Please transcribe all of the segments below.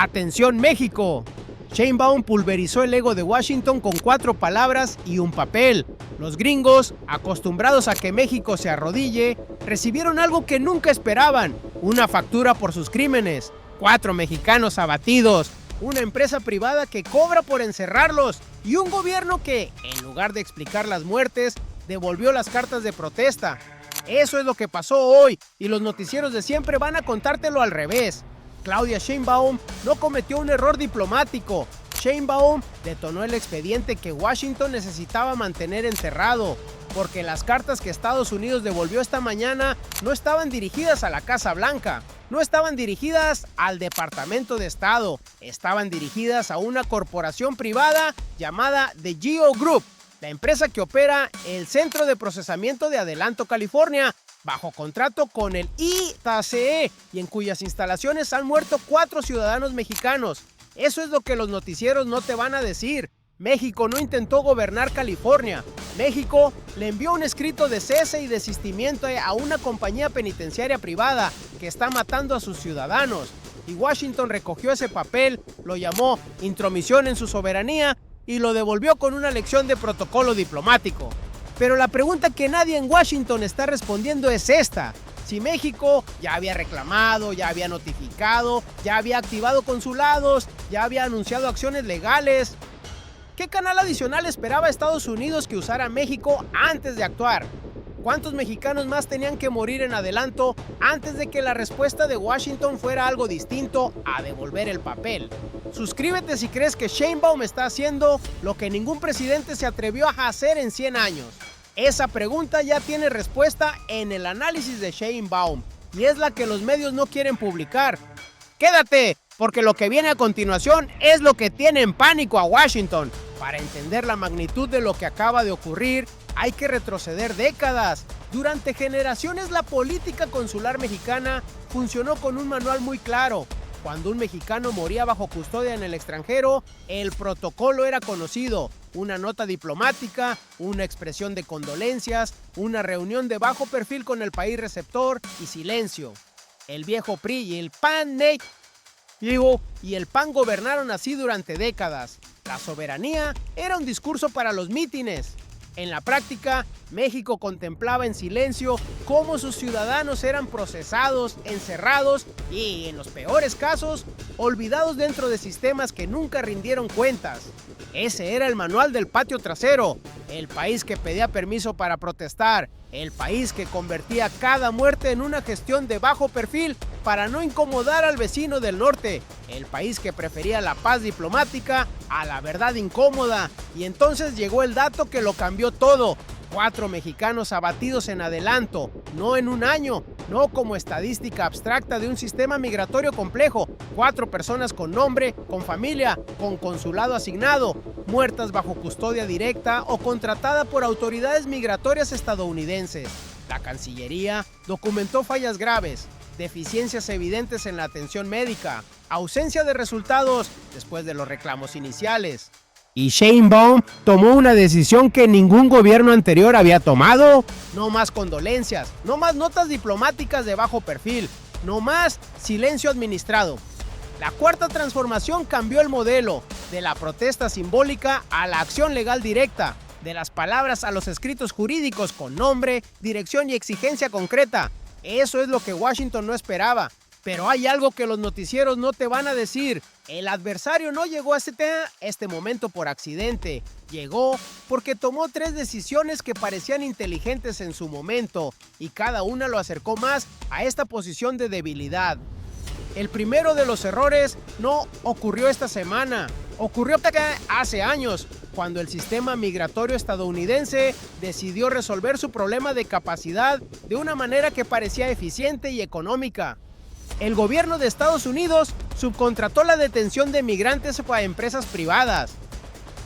¡Atención México! Sheinbaum pulverizó el ego de Washington con 4 palabras y un papel. Los gringos, acostumbrados a que México se arrodille, recibieron algo que nunca esperaban: una factura por sus crímenes, 4 mexicanos abatidos, una empresa privada que cobra por encerrarlos y un gobierno que, en lugar de explicar las muertes, devolvió las cartas de protesta. Eso es lo que pasó hoy y los noticieros de siempre van a contártelo al revés. Claudia Sheinbaum no cometió un error diplomático. Sheinbaum detonó el expediente que Washington necesitaba mantener enterrado, porque las cartas que Estados Unidos devolvió esta mañana no estaban dirigidas a la Casa Blanca, no estaban dirigidas al Departamento de Estado, estaban dirigidas a una corporación privada llamada The Geo Group, la empresa que opera el Centro de Procesamiento de Adelanto, California, bajo contrato con el ITACE, y en cuyas instalaciones han muerto 4 ciudadanos mexicanos. Eso es lo que los noticieros no te van a decir. México no intentó gobernar California. México le envió un escrito de cese y desistimiento a una compañía penitenciaria privada que está matando a sus ciudadanos. Y Washington recogió ese papel, lo llamó intromisión en su soberanía y lo devolvió con una lección de protocolo diplomático. Pero la pregunta que nadie en Washington está respondiendo es esta: si México ya había reclamado, ya había notificado, ya había activado consulados, ya había anunciado acciones legales, ¿qué canal adicional esperaba Estados Unidos que usara México antes de actuar? ¿Cuántos mexicanos más tenían que morir en adelanto antes de que la respuesta de Washington fuera algo distinto a devolver el papel? Suscríbete si crees que Sheinbaum está haciendo lo que ningún presidente se atrevió a hacer en 100 años. Esa pregunta ya tiene respuesta en el análisis de Sheinbaum, y es la que los medios no quieren publicar. Quédate, porque lo que viene a continuación es lo que tiene en pánico a Washington. Para entender la magnitud de lo que acaba de ocurrir, hay que retroceder décadas. Durante generaciones la política consular mexicana funcionó con un manual muy claro. Cuando un mexicano moría bajo custodia en el extranjero, el protocolo era conocido: una nota diplomática, una expresión de condolencias, una reunión de bajo perfil con el país receptor y silencio. El viejo PRI y el PAN gobernaron así durante décadas. La soberanía era un discurso para los mítines. En la práctica, México contemplaba en silencio cómo sus ciudadanos eran procesados, encerrados y, en los peores casos, olvidados dentro de sistemas que nunca rindieron cuentas. Ese era el manual del patio trasero, el país que pedía permiso para protestar, el país que convertía cada muerte en una gestión de bajo perfil para no incomodar al vecino del norte, el país que prefería la paz diplomática a la verdad incómoda. Y entonces llegó el dato que lo cambió todo: 4 mexicanos abatidos en adelanto, no en un año, no como estadística abstracta de un sistema migratorio complejo. 4 personas con nombre, con familia, con consulado asignado, muertas bajo custodia directa o contratada por autoridades migratorias estadounidenses. La Cancillería documentó fallas graves, deficiencias evidentes en la atención médica, ausencia de resultados después de los reclamos iniciales. ¿Y Sheinbaum tomó una decisión que ningún gobierno anterior había tomado? No más condolencias, no más notas diplomáticas de bajo perfil, no más silencio administrado. La Cuarta Transformación cambió el modelo, de la protesta simbólica a la acción legal directa, de las palabras a los escritos jurídicos con nombre, dirección y exigencia concreta. Eso es lo que Washington no esperaba. Pero hay algo que los noticieros no te van a decir: el adversario no llegó a este momento por accidente. Llegó porque tomó 3 decisiones que parecían inteligentes en su momento, y cada una lo acercó más a esta posición de debilidad. El primero de los errores no ocurrió esta semana, ocurrió hace años, cuando el sistema migratorio estadounidense decidió resolver su problema de capacidad de una manera que parecía eficiente y económica. El gobierno de Estados Unidos subcontrató la detención de migrantes a empresas privadas.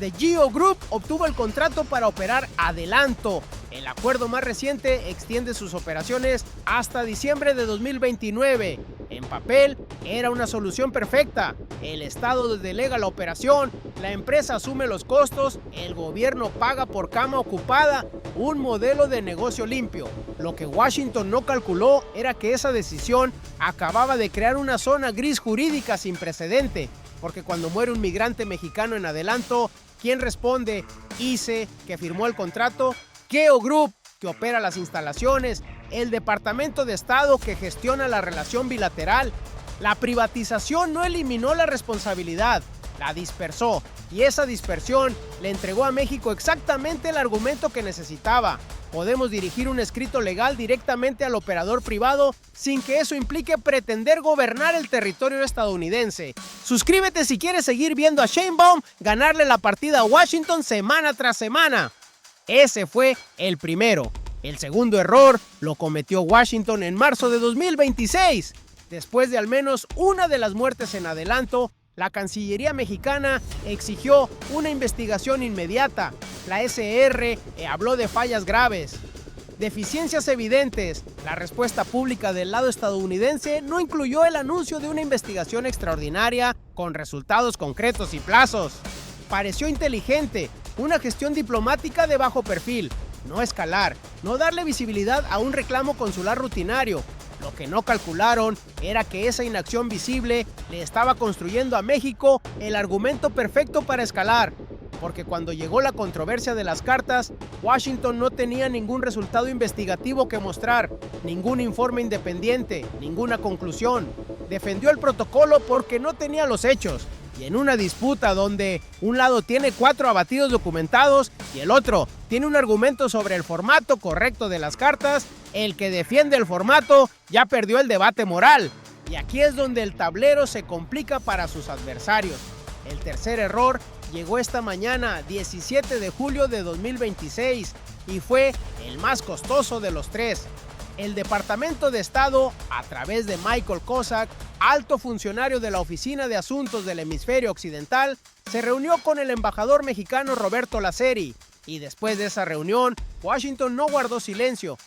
The Geo Group obtuvo el contrato para operar Adelanto, El acuerdo más reciente extiende sus operaciones hasta diciembre de 2029. En papel, era una solución perfecta. El Estado delega la operación, la empresa asume los costos, el gobierno paga por cama ocupada, un modelo de negocio limpio. Lo que Washington no calculó era que esa decisión acababa de crear una zona gris jurídica sin precedente, porque cuando muere un migrante mexicano en adelanto, ¿quién responde? ICE, que firmó el contrato, Geo Group, que opera las instalaciones, el Departamento de Estado, que gestiona la relación bilateral. La privatización no eliminó la responsabilidad, la dispersó, y esa dispersión le entregó a México exactamente el argumento que necesitaba. Podemos dirigir un escrito legal directamente al operador privado sin que eso implique pretender gobernar el territorio estadounidense. Suscríbete si quieres seguir viendo a Sheinbaum ganarle la partida a Washington semana tras semana. Ese fue el primero. El segundo error lo cometió Washington en marzo de 2026. Después de al menos una de las muertes en adelanto, la Cancillería mexicana exigió una investigación inmediata. La SR habló de fallas graves, deficiencias evidentes. La respuesta pública del lado estadounidense no incluyó el anuncio de una investigación extraordinaria con resultados concretos y plazos. Pareció inteligente, una gestión diplomática de bajo perfil, no escalar, no darle visibilidad a un reclamo consular rutinario. Lo que no calcularon era que esa inacción visible le estaba construyendo a México el argumento perfecto para escalar, porque cuando llegó la controversia de las cartas, Washington no tenía ningún resultado investigativo que mostrar, ningún informe independiente, ninguna conclusión. Defendió el protocolo porque no tenía los hechos. Y en una disputa donde un lado tiene 4 abatidos documentados y el otro tiene un argumento sobre el formato correcto de las cartas, el que defiende el formato ya perdió el debate moral. Y aquí es donde el tablero se complica para sus adversarios. El tercer error llegó esta mañana, 17 de julio de 2026, y fue el más costoso de los tres. El Departamento de Estado, a través de Michael Kozak, alto funcionario de la Oficina de Asuntos del Hemisferio Occidental, se reunió con el embajador mexicano Roberto Laceri. Y después de esa reunión, Washington no guardó silencio,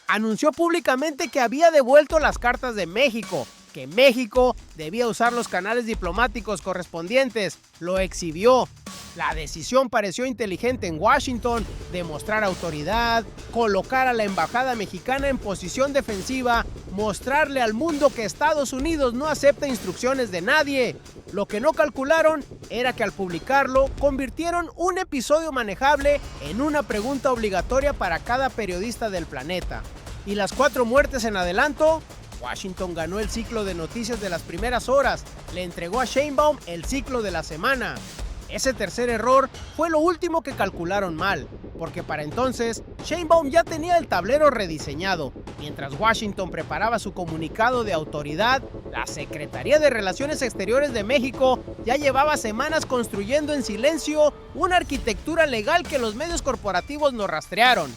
anunció públicamente que había devuelto las cartas de México, que México debía usar los canales diplomáticos correspondientes, lo exhibió. La decisión pareció inteligente en Washington, demostrar autoridad, colocar a la embajada mexicana en posición defensiva, mostrarle al mundo que Estados Unidos no acepta instrucciones de nadie. Lo que no calcularon era que al publicarlo, convirtieron un episodio manejable en una pregunta obligatoria para cada periodista del planeta. Y las 4 muertes en adelanto, Washington ganó el ciclo de noticias de las primeras horas, le entregó a Sheinbaum el ciclo de la semana. Ese tercer error fue lo último que calcularon mal, porque para entonces Sheinbaum ya tenía el tablero rediseñado. Mientras Washington preparaba su comunicado de autoridad, la Secretaría de Relaciones Exteriores de México ya llevaba semanas construyendo en silencio una arquitectura legal que los medios corporativos no rastrearon.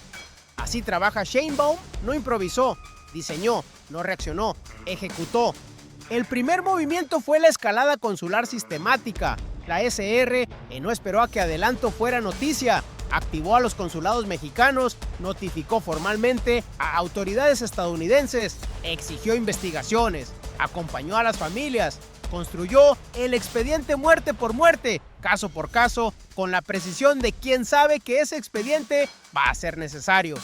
Así trabaja Sheinbaum, no improvisó, diseñó, no reaccionó, ejecutó. El primer movimiento fue la escalada consular sistemática. La SR no esperó a que adelanto fuera noticia, activó a los consulados mexicanos, notificó formalmente a autoridades estadounidenses, exigió investigaciones, acompañó a las familias, construyó el expediente muerte por muerte, caso por caso, con la precisión de quien sabe que ese expediente va a ser necesario.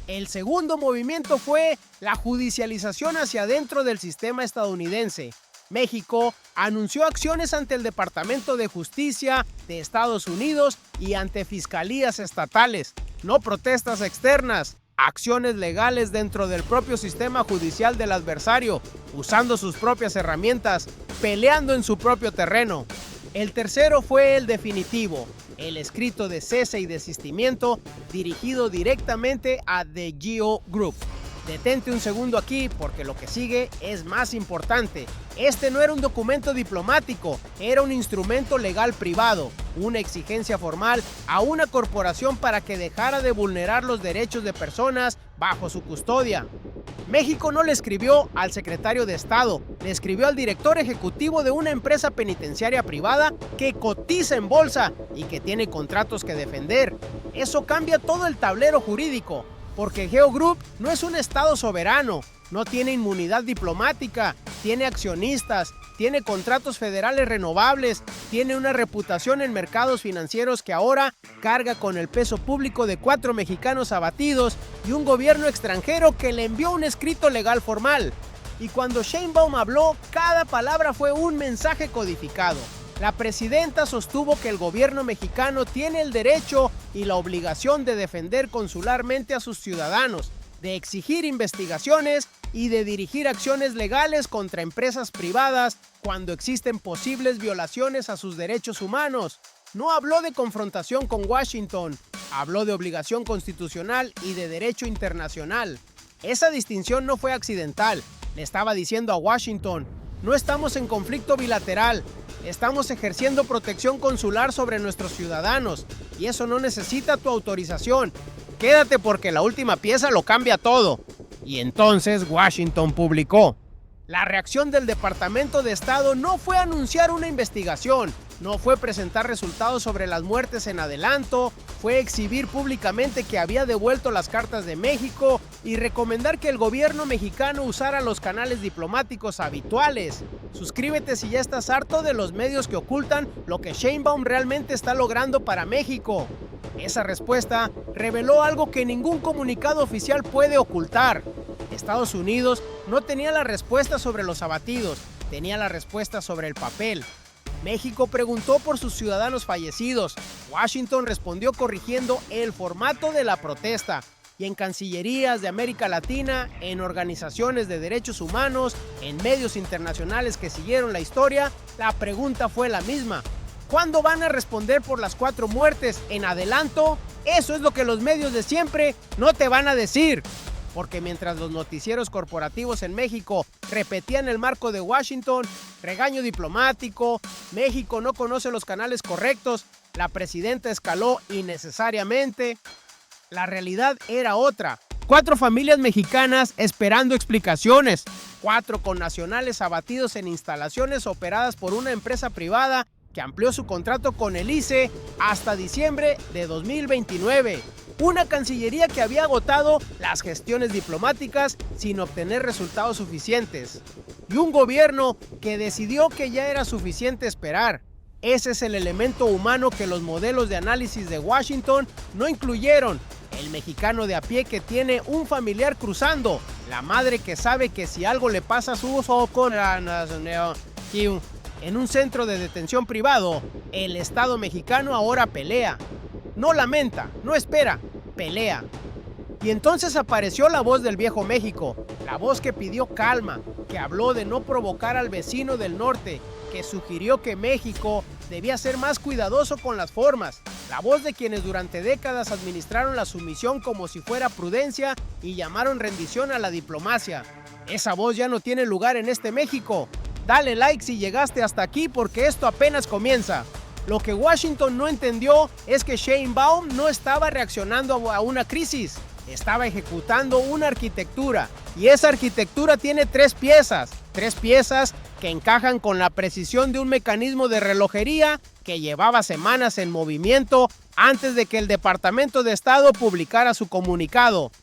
El segundo movimiento fue la judicialización hacia adentro del sistema estadounidense. México anunció acciones ante el Departamento de Justicia de Estados Unidos y ante fiscalías estatales, no protestas externas, acciones legales dentro del propio sistema judicial del adversario, usando sus propias herramientas, peleando en su propio terreno. El tercero fue el definitivo, el escrito de cese y desistimiento dirigido directamente a The Geo Group. Detente un segundo aquí porque lo que sigue es más importante. Este no era un documento diplomático, era un instrumento legal privado, una exigencia formal a una corporación para que dejara de vulnerar los derechos de personas bajo su custodia. México no le escribió al secretario de Estado, le escribió al director ejecutivo de una empresa penitenciaria privada que cotiza en bolsa y que tiene contratos que defender. Eso cambia todo el tablero jurídico, porque Geo Group no es un estado soberano, no tiene inmunidad diplomática, tiene accionistas, tiene contratos federales renovables, tiene una reputación en mercados financieros que ahora carga con el peso público de 4 mexicanos abatidos y un gobierno extranjero que le envió un escrito legal formal. Y cuando Sheinbaum habló, cada palabra fue un mensaje codificado. La presidenta sostuvo que el gobierno mexicano tiene el derecho y la obligación de defender consularmente a sus ciudadanos, de exigir investigaciones y de dirigir acciones legales contra empresas privadas cuando existen posibles violaciones a sus derechos humanos. No habló de confrontación con Washington, habló de obligación constitucional y de derecho internacional. Esa distinción no fue accidental. Le estaba diciendo a Washington: no estamos en conflicto bilateral, estamos ejerciendo protección consular sobre nuestros ciudadanos y eso no necesita tu autorización. Quédate porque la última pieza lo cambia todo. Y entonces Washington publicó. La reacción del Departamento de Estado no fue anunciar una investigación, no fue presentar resultados sobre las muertes en adelanto, fue exhibir públicamente que había devuelto las cartas de México y recomendar que el gobierno mexicano usara los canales diplomáticos habituales. Suscríbete si ya estás harto de los medios que ocultan lo que Sheinbaum realmente está logrando para México. Esa respuesta reveló algo que ningún comunicado oficial puede ocultar. Estados Unidos no tenía la respuesta sobre los abatidos, tenía la respuesta sobre el papel. México preguntó por sus ciudadanos fallecidos. Washington respondió corrigiendo el formato de la protesta. Y en cancillerías de América Latina, en organizaciones de derechos humanos, en medios internacionales que siguieron la historia, la pregunta fue la misma. ¿Cuándo van a responder por las 4 muertes en adelanto? Eso es lo que los medios de siempre no te van a decir. Porque mientras los noticieros corporativos en México repetían el marco de Washington, regaño diplomático, México no conoce los canales correctos, la presidenta escaló innecesariamente, la realidad era otra. 4 familias mexicanas esperando explicaciones, 4 connacionales abatidos en instalaciones operadas por una empresa privada que amplió su contrato con el ICE hasta diciembre de 2029. Una cancillería que había agotado las gestiones diplomáticas sin obtener resultados suficientes. Y un gobierno que decidió que ya era suficiente esperar. Ese es el elemento humano que los modelos de análisis de Washington no incluyeron. El mexicano de a pie que tiene un familiar cruzando. La madre que sabe que si algo le pasa a su hijo en un centro de detención privado, el Estado mexicano ahora pelea. No lamenta, no espera, pelea. Y entonces apareció la voz del viejo México, la voz que pidió calma, que habló de no provocar al vecino del norte, que sugirió que México debía ser más cuidadoso con las formas, la voz de quienes durante décadas administraron la sumisión como si fuera prudencia y llamaron rendición a la diplomacia. Esa voz ya no tiene lugar en este México. Dale like si llegaste hasta aquí porque esto apenas comienza. Lo que Washington no entendió es que Sheinbaum no estaba reaccionando a una crisis, estaba ejecutando una arquitectura. Y esa arquitectura tiene 3 piezas que encajan con la precisión de un mecanismo de relojería que llevaba semanas en movimiento antes de que el Departamento de Estado publicara su comunicado.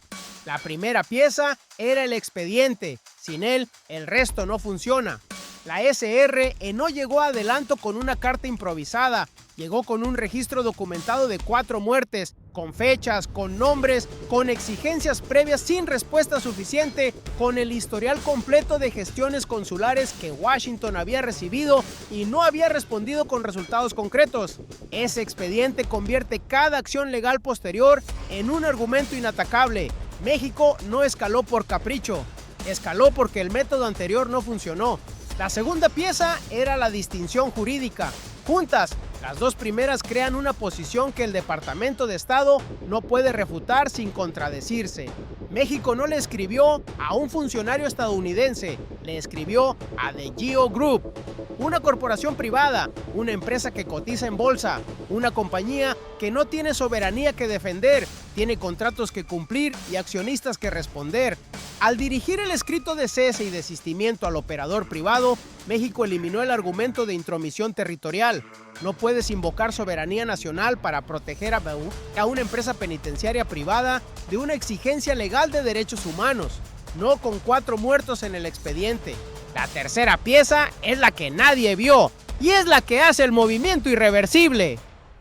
La primera pieza era el expediente, sin él el resto no funciona. La SR no llegó a adelanto con una carta improvisada, llegó con un registro documentado de 4 muertes, con fechas, con nombres, con exigencias previas sin respuesta suficiente, con el historial completo de gestiones consulares que Washington había recibido y no había respondido con resultados concretos. Ese expediente convierte cada acción legal posterior en un argumento inatacable. México no escaló por capricho, escaló porque el método anterior no funcionó. La segunda pieza era la distinción jurídica. Juntas, las 2 primeras crean una posición que el Departamento de Estado no puede refutar sin contradecirse. México no le escribió a un funcionario estadounidense, le escribió a The Geo Group, una corporación privada, una empresa que cotiza en bolsa, una compañía que no tiene soberanía que defender, tiene contratos que cumplir y accionistas que responder. Al dirigir el escrito de cese y desistimiento al operador privado, México eliminó el argumento de intromisión territorial. No puedes invocar soberanía nacional para proteger a una empresa penitenciaria privada de una exigencia legal de derechos humanos, no con 4 muertos en el expediente. La tercera pieza es la que nadie vio y es la que hace el movimiento irreversible.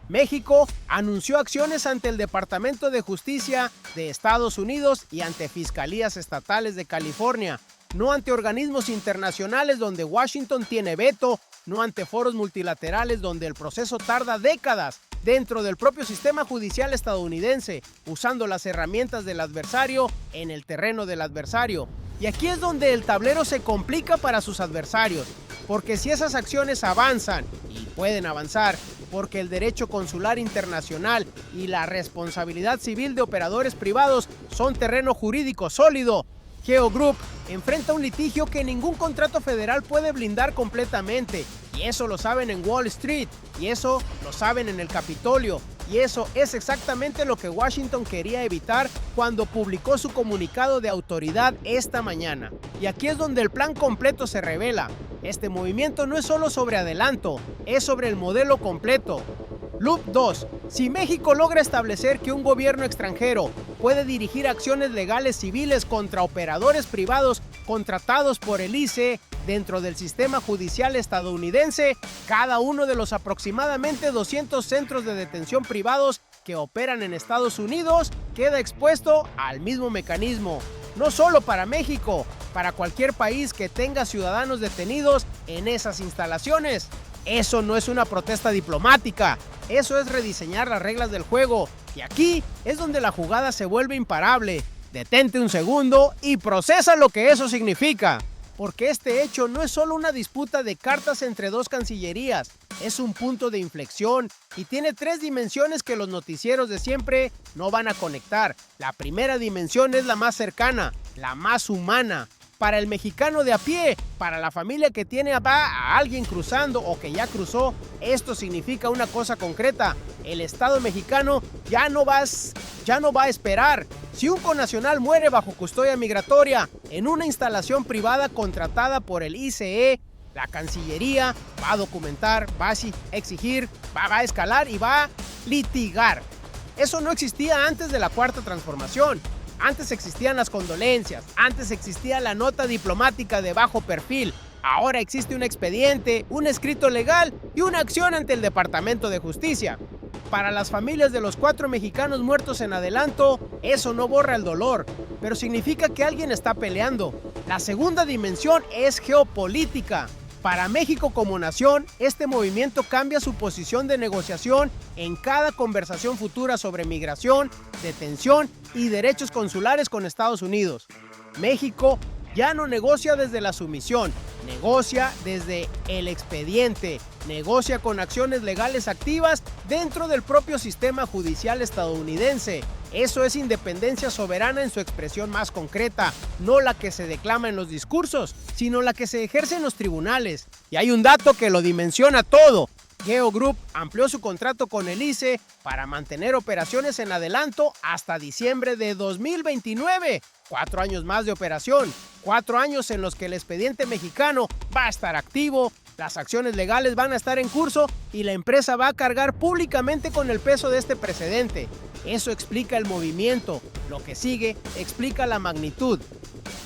México anunció acciones ante el Departamento de Justicia de Estados Unidos y ante fiscalías estatales de California, no ante organismos internacionales donde Washington tiene veto, no ante foros multilaterales donde el proceso tarda décadas, dentro del propio sistema judicial estadounidense, usando las herramientas del adversario en el terreno del adversario. Y aquí es donde el tablero se complica para sus adversarios, porque si esas acciones avanzan, y pueden avanzar, porque el derecho consular internacional y la responsabilidad civil de operadores privados son terreno jurídico sólido, Geo Group enfrenta un litigio que ningún contrato federal puede blindar completamente, y eso lo saben en Wall Street, y eso lo saben en el Capitolio, y eso es exactamente lo que Washington quería evitar cuando publicó su comunicado de autoridad esta mañana. Y aquí es donde el plan completo se revela. Este movimiento no es solo sobre adelanto, es sobre el modelo completo. Loop 2. Si México logra establecer que un gobierno extranjero puede dirigir acciones legales civiles contra operadores privados contratados por el ICE dentro del sistema judicial estadounidense, cada uno de los aproximadamente 200 centros de detención privados que operan en Estados Unidos queda expuesto al mismo mecanismo. No solo para México, para cualquier país que tenga ciudadanos detenidos en esas instalaciones. Eso no es una protesta diplomática, eso es rediseñar las reglas del juego. Y aquí es donde la jugada se vuelve imparable. Detente un segundo y procesa lo que eso significa. Porque este hecho no es solo una disputa de cartas entre dos cancillerías, es un punto de inflexión y tiene 3 dimensiones que los noticieros de siempre no van a conectar. La primera dimensión es la más cercana, la más humana. Para el mexicano de a pie, para la familia que tiene a alguien cruzando o que ya cruzó, esto significa una cosa concreta. El Estado mexicano ya no va a esperar. Si un connacional muere bajo custodia migratoria en una instalación privada contratada por el ICE, la Cancillería va a documentar, va a exigir, va a escalar y va a litigar. Eso no existía antes de la Cuarta Transformación. Antes existían las condolencias, antes existía la nota diplomática de bajo perfil. Ahora existe un expediente, un escrito legal y una acción ante el Departamento de Justicia. Para las familias de los 4 mexicanos muertos en adelanto, eso no borra el dolor, pero significa que alguien está peleando. La segunda dimensión es geopolítica. Para México como nación, este movimiento cambia su posición de negociación en cada conversación futura sobre migración, detención y derechos consulares con Estados Unidos. México ya no negocia desde la sumisión, negocia desde el expediente, negocia con acciones legales activas dentro del propio sistema judicial estadounidense. Eso es independencia soberana en su expresión más concreta, no la que se declama en los discursos, sino la que se ejerce en los tribunales. Y hay un dato que lo dimensiona todo. Geo Group amplió su contrato con el ICE para mantener operaciones en adelanto hasta diciembre de 2029. 4 años más de operación, 4 años en los que el expediente mexicano va a estar activo, las acciones legales van a estar en curso y la empresa va a cargar públicamente con el peso de este precedente. Eso explica el movimiento. Lo que sigue explica la magnitud.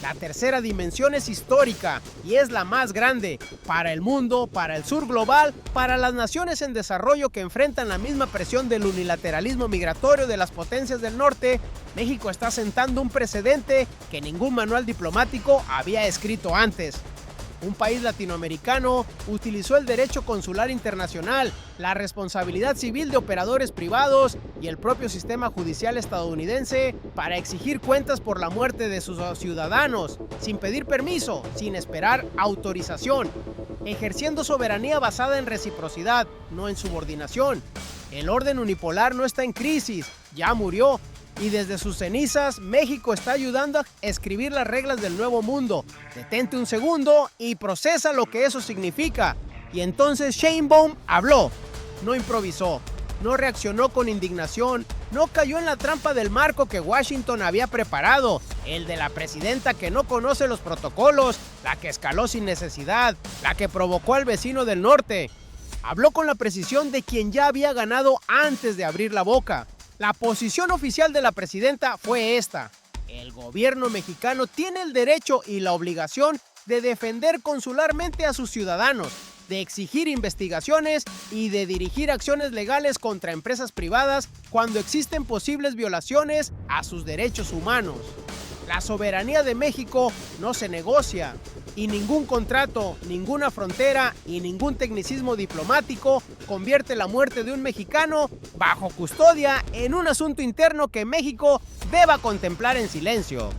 La tercera dimensión es histórica y es la más grande para el mundo, para el sur global, para las naciones en desarrollo que enfrentan la misma presión del unilateralismo migratorio de las potencias del norte. México está sentando un precedente que ningún manual diplomático había escrito antes. Un país latinoamericano utilizó el derecho consular internacional, la responsabilidad civil de operadores privados y el propio sistema judicial estadounidense para exigir cuentas por la muerte de sus ciudadanos, sin pedir permiso, sin esperar autorización, ejerciendo soberanía basada en reciprocidad, no en subordinación. El orden unipolar no está en crisis, ya murió. Y desde sus cenizas, México está ayudando a escribir las reglas del nuevo mundo. Detente un segundo y procesa lo que eso significa. Y entonces Sheinbaum habló, no improvisó. no reaccionó con indignación, no cayó en la trampa del marco que Washington había preparado, el de la presidenta que no conoce los protocolos, la que escaló sin necesidad, la que provocó al vecino del norte. Habló con la precisión de quien ya había ganado antes de abrir la boca. La posición oficial de la presidenta fue esta: el gobierno mexicano tiene el derecho y la obligación de defender consularmente a sus ciudadanos, de exigir investigaciones y de dirigir acciones legales contra empresas privadas cuando existen posibles violaciones a sus derechos humanos. La soberanía de México no se negocia, y ningún contrato, ninguna frontera y ningún tecnicismo diplomático convierte la muerte de un mexicano bajo custodia en un asunto interno que México deba contemplar en silencio.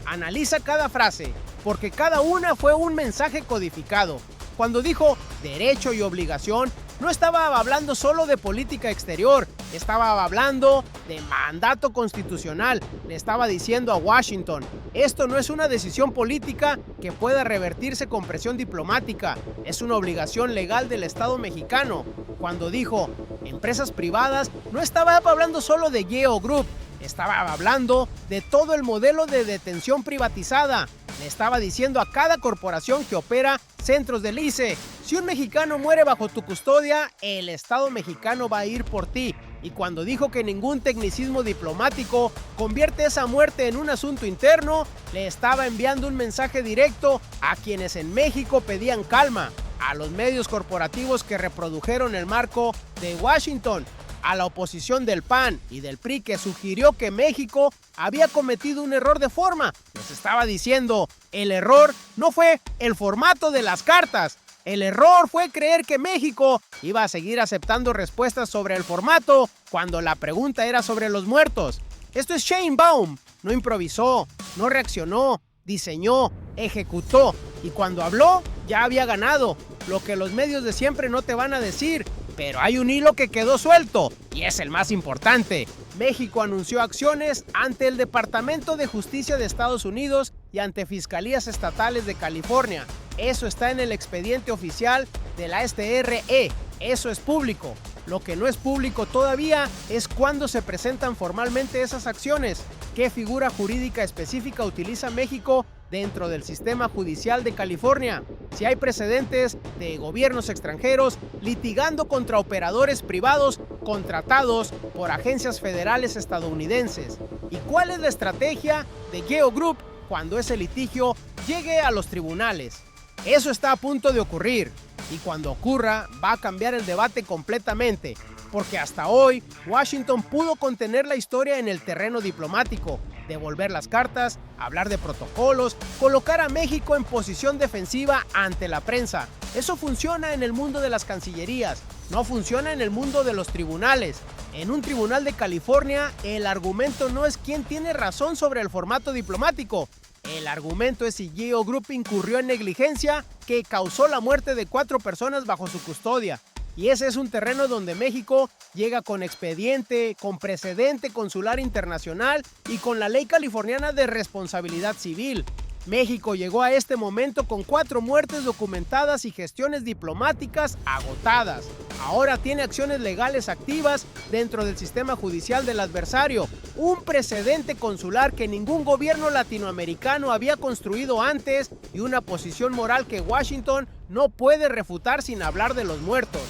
Analiza cada frase, porque cada una fue un mensaje codificado. Cuando dijo derecho y obligación, no estaba hablando solo de política exterior, estaba hablando de mandato constitucional. Le estaba diciendo a Washington: esto no es una decisión política que pueda revertirse con presión diplomática, es una obligación legal del Estado mexicano. Cuando dijo empresas privadas, no estaba hablando solo de Geo Group, estaba hablando de todo el modelo de detención privatizada. Le estaba diciendo a cada corporación que opera centros del ICE: si un mexicano muere bajo tu custodia, el Estado mexicano va a ir por ti. Y cuando dijo que ningún tecnicismo diplomático convierte esa muerte en un asunto interno, le estaba enviando un mensaje directo a quienes en México pedían calma, a los medios corporativos que reprodujeron el marco de Washington, a la oposición del PAN y del PRI que sugirió que México había cometido un error de forma. Les estaba diciendo: el error no fue el formato de las cartas, el error fue creer que México iba a seguir aceptando respuestas sobre el formato cuando la pregunta era sobre los muertos. Esto es Sheinbaum. No improvisó, no reaccionó, diseñó, ejecutó, y cuando habló ya había ganado. Lo que los medios de siempre no te van a decir. Pero hay un hilo que quedó suelto, y es el más importante. México anunció acciones ante el Departamento de Justicia de Estados Unidos y ante fiscalías estatales de California. Eso está en el expediente oficial de la STRE. Eso es público. Lo que no es público todavía es cuándo se presentan formalmente esas acciones, qué figura jurídica específica utiliza México dentro del sistema judicial de California, si hay precedentes de gobiernos extranjeros litigando contra operadores privados contratados por agencias federales estadounidenses, y cuál es la estrategia de Geo Group cuando ese litigio llegue a los tribunales. Eso está a punto de ocurrir, y cuando ocurra va a cambiar el debate completamente, porque hasta hoy Washington pudo contener la historia en el terreno diplomático, devolver las cartas, hablar de protocolos, colocar a México en posición defensiva ante la prensa. Eso funciona en el mundo de las cancillerías, no funciona en el mundo de los tribunales. En un tribunal de California, el argumento no es quién tiene razón sobre el formato diplomático. El argumento es si Geo Group incurrió en negligencia que causó la muerte de 4 personas bajo su custodia. Y ese es un terreno donde México llega con expediente, con precedente consular internacional y con la ley californiana de responsabilidad civil. México llegó a este momento con 4 muertes documentadas y gestiones diplomáticas agotadas. Ahora tiene acciones legales activas dentro del sistema judicial del adversario, un precedente consular que ningún gobierno latinoamericano había construido antes y una posición moral que Washington no puede refutar sin hablar de los muertos.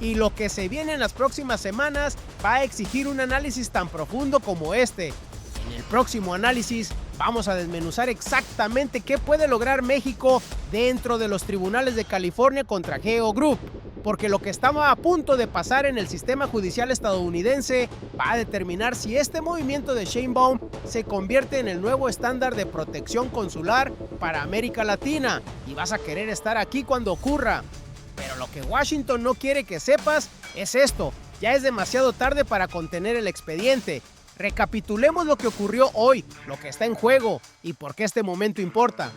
Y lo que se viene en las próximas semanas va a exigir un análisis tan profundo como este. En el próximo análisis vamos a desmenuzar exactamente qué puede lograr México dentro de los tribunales de California contra Geo Group, porque lo que estaba a punto de pasar en el sistema judicial estadounidense va a determinar si este movimiento de Sheinbaum se convierte en el nuevo estándar de protección consular para América Latina, y vas a querer estar aquí cuando ocurra. Pero lo que Washington no quiere que sepas es esto: ya es demasiado tarde para contener el expediente. Recapitulemos lo que ocurrió hoy, lo que está en juego y por qué este momento importa.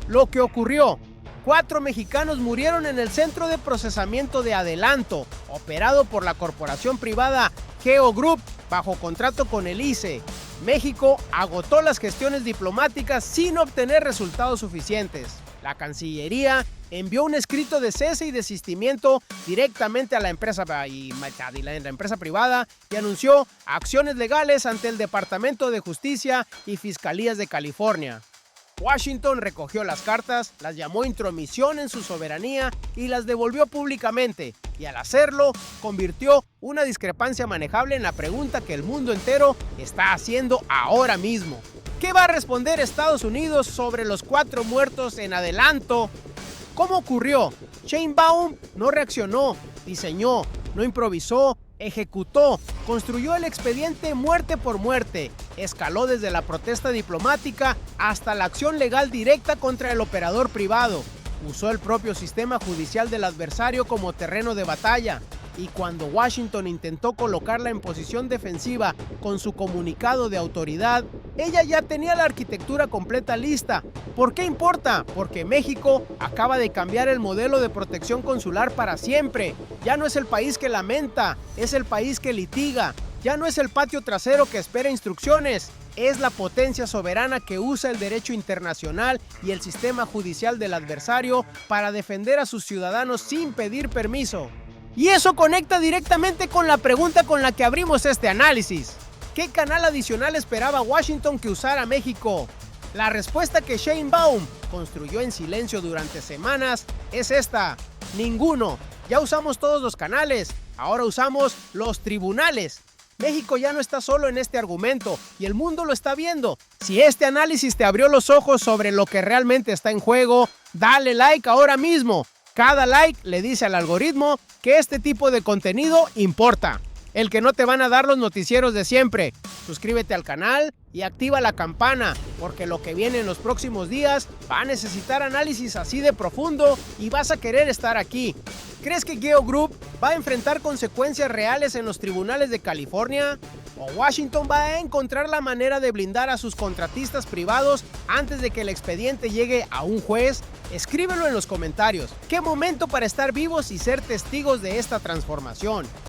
Lo que ocurrió: 4 mexicanos murieron en el centro de procesamiento de adelanto, operado por la corporación privada Geo Group bajo contrato con el ICE. México agotó las gestiones diplomáticas sin obtener resultados suficientes. La Cancillería envió un escrito de cese y desistimiento directamente a la empresa privada y anunció acciones legales ante el Departamento de Justicia y Fiscalías de California. Washington recogió las cartas, las llamó intromisión en su soberanía y las devolvió públicamente, y al hacerlo, convirtió una discrepancia manejable en la pregunta que el mundo entero está haciendo ahora mismo. ¿Qué va a responder Estados Unidos sobre los 4 muertos en adelanto? ¿Cómo ocurrió? Sheinbaum no reaccionó, diseñó, no improvisó, ejecutó, construyó el expediente muerte por muerte, escaló desde la protesta diplomática hasta la acción legal directa contra el operador privado, usó el propio sistema judicial del adversario como terreno de batalla, y cuando Washington intentó colocarla en posición defensiva con su comunicado de autoridad, ella ya tenía la arquitectura completa lista. ¿Por qué importa? Porque México acaba de cambiar el modelo de protección consular para siempre. Ya no es el país que lamenta, es el país que litiga. Ya no es el patio trasero que espera instrucciones, es la potencia soberana que usa el derecho internacional y el sistema judicial del adversario para defender a sus ciudadanos sin pedir permiso. Y eso conecta directamente con la pregunta con la que abrimos este análisis. ¿Qué canal adicional esperaba Washington que usara México? La respuesta que Sheinbaum construyó en silencio durante semanas es esta: ninguno. Ya usamos todos los canales, ahora usamos los tribunales. México ya no está solo en este argumento y el mundo lo está viendo. Si este análisis te abrió los ojos sobre lo que realmente está en juego, dale like ahora mismo. Cada like le dice al algoritmo que este tipo de contenido importa. El que no te van a dar los noticieros de siempre. Suscríbete al canal y activa la campana, porque lo que viene en los próximos días va a necesitar análisis así de profundo y vas a querer estar aquí. ¿Crees que Geo Group va a enfrentar consecuencias reales en los tribunales de California? ¿O Washington va a encontrar la manera de blindar a sus contratistas privados antes de que el expediente llegue a un juez? Escríbelo en los comentarios. ¿Qué momento para estar vivos y ser testigos de esta transformación?